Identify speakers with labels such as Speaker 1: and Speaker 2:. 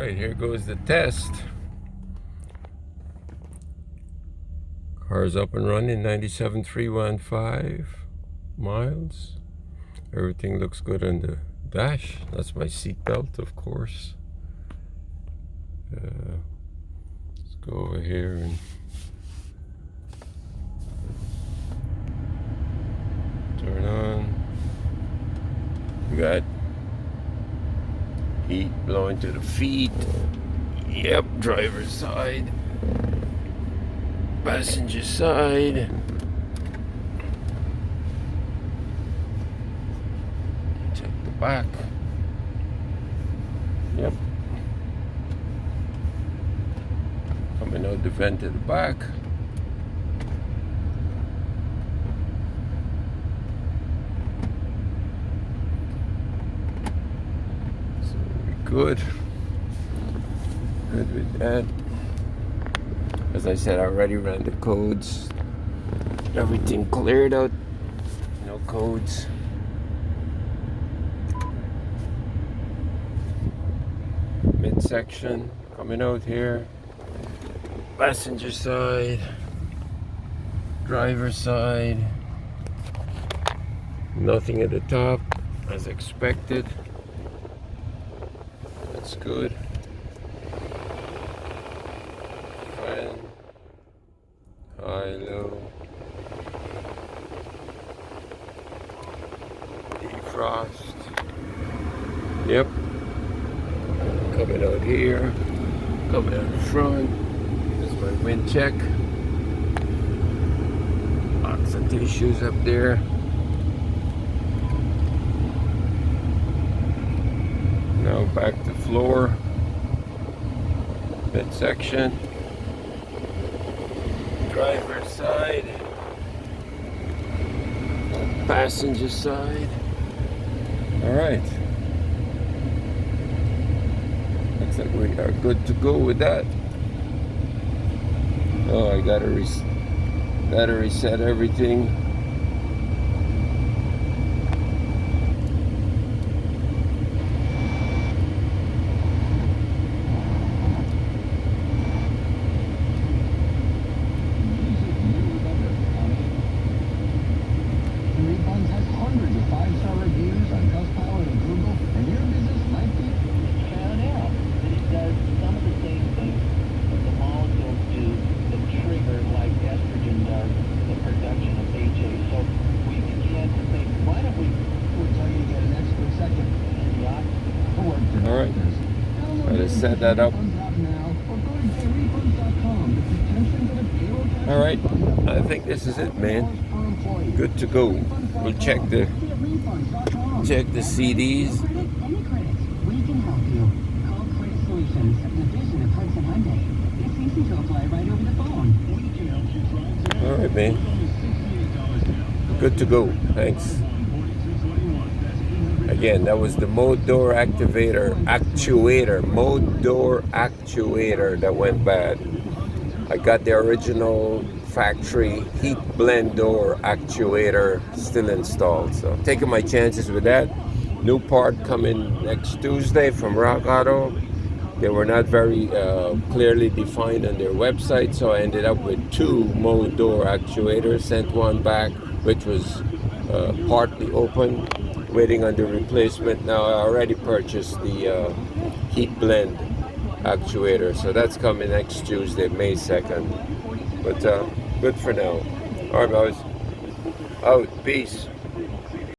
Speaker 1: Right, here goes the test. Car's up and running, 97,315 miles. Everything looks good on the dash. That's my seat belt, of course. Let's go over here and turn on. We got heat blowing to the feet. Yep, driver's side, passenger side. Check the back. Yep. Coming out the vent at the back. So we're good. Good with that. As I said, I already ran the codes. Everything cleared out. No codes. Midsection coming out here. Passenger side. Driver side. Nothing at the top as expected. That's good. Fan. High, low. Defrost. Yep. Coming out here. Coming out front. There's my wind check. Lots of tissues up there. Now back to floor. Midsection. Driver's side. Passenger side. All right. Looks like we are good to go with that. Oh, I gotta reset everything. Alright, gotta set that up. Alright, I think this is it, man. Good to go. We'll check the CDs.
Speaker 2: We can help you. Call Credit Solutions, division of Hudson Hyundai. It's easy to apply right over the phone.
Speaker 1: Alright, man. Good to go. Thanks. Again, that was the mode door actuator that went bad. I got the original factory heat blend door actuator still installed. So taking my chances with that. New part coming next Tuesday from Rock Auto. They were not very clearly defined on their website, so I ended up with two mode door actuators. Sent one back, which was partly open, waiting on the replacement. Now I already purchased the heat blend actuator, so that's coming next Tuesday, May 2nd. But good for now. All right, boys. Out. Peace.